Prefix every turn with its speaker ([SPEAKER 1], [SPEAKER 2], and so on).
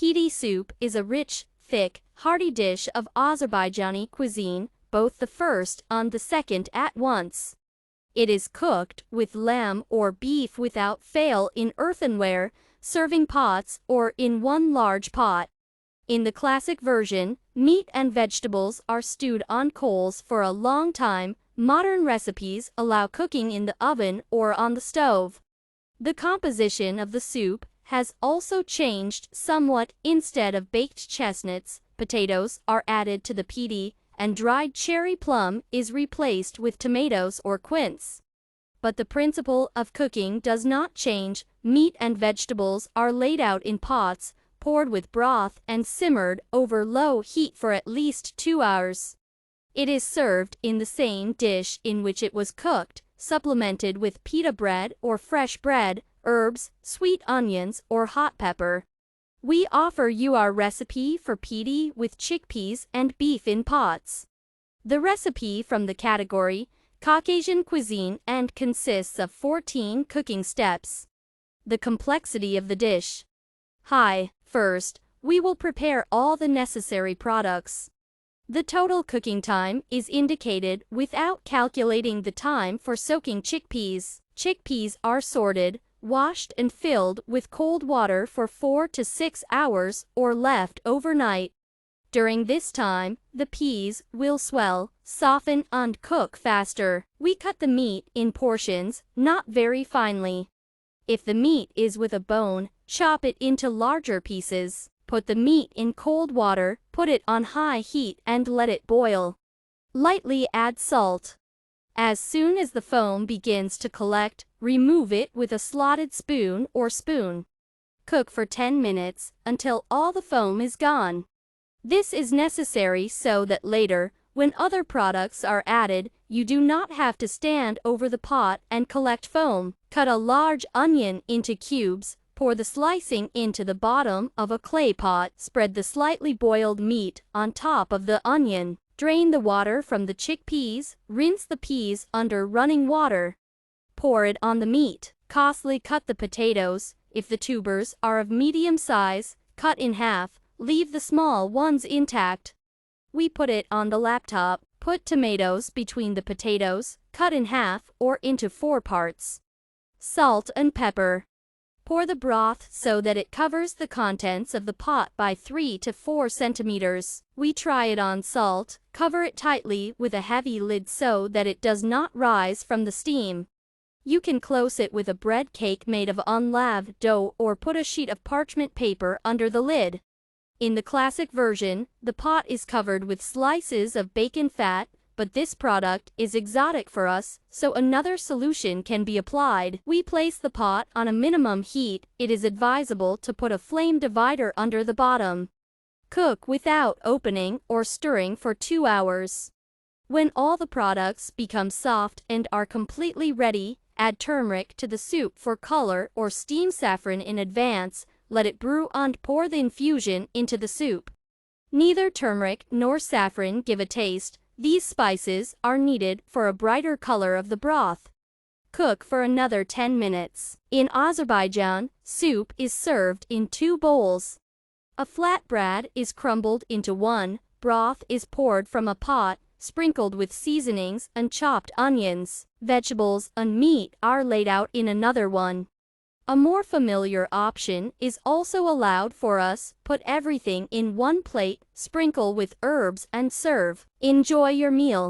[SPEAKER 1] Piti soup is a rich, thick, hearty dish of Azerbaijani cuisine, both the first and the second at once. It is cooked with lamb or beef without fail in earthenware, serving pots, or in one large pot. In the classic version, meat and vegetables are stewed on coals for a long time. Modern recipes allow cooking in the oven or on the stove. The composition of the soup has also changed somewhat. Instead of baked chestnuts, potatoes are added to the piti, and dried cherry plum is replaced with tomatoes or quince. But the principle of cooking does not change. Meat and vegetables are laid out in pots, poured with broth, and simmered over low heat for at least 2 hours. It is served in the same dish in which it was cooked, supplemented with pita bread or fresh bread, herbs, sweet onions, or hot pepper. We offer you our recipe for piti with chickpeas and beef in pots. The recipe from the category Caucasian cuisine and consists of 14 cooking steps. The complexity of the dish. High. First, we will prepare all the necessary products. The total cooking time is indicated without calculating the time for soaking chickpeas. Chickpeas are sorted, washed, and filled with cold water for 4 to 6 hours or left overnight. During this time, the peas will swell, soften, and cook faster. We cut the meat in portions, not very finely. If the meat is with a bone, chop it into larger pieces. Put the meat in cold water, put it on high heat, and let it boil. Lightly add salt. As soon as the foam begins to collect, remove it with a slotted spoon or spoon. Cook for 10 minutes, until all the foam is gone. This is necessary so that later, when other products are added, you do not have to stand over the pot and collect foam. Cut a large onion into cubes. Pour the slicing into the bottom of a clay pot. Spread the slightly boiled meat on top of the onion. Drain the water from the chickpeas. Rinse the peas under running water. Pour it on the meat. Closely cut the potatoes. If the tubers are of medium size, cut in half. Leave the small ones intact. We put it on the laptop. Put tomatoes between the potatoes, cut in half or into 4 parts. Salt and pepper. Pour the broth so that it covers the contents of the pot by 3 to 4 centimeters. We try it on salt. Cover it tightly with a heavy lid so that it does not rise from the steam. You can close it with a bread cake made of unlaved dough or put a sheet of parchment paper under the lid. In the classic version, the pot is covered with slices of bacon fat, but this product is exotic for us, so another solution can be applied. We place the pot on a minimum heat. It is advisable to put a flame divider under the bottom. Cook without opening or stirring for 2 hours. When all the products become soft and are completely ready, add turmeric to the soup for color or steam saffron in advance. Let it brew and pour the infusion into the soup. Neither turmeric nor saffron give a taste. These spices are needed for a brighter color of the broth. Cook for another 10 minutes. In Azerbaijan, soup is served in 2 bowls. A flat bread is crumbled into one, broth is poured from a pot, sprinkled with seasonings and chopped onions. Vegetables and meat are laid out in another one. A more familiar option is also allowed for us. Put everything in one plate, sprinkle with herbs, and serve. Enjoy your meal.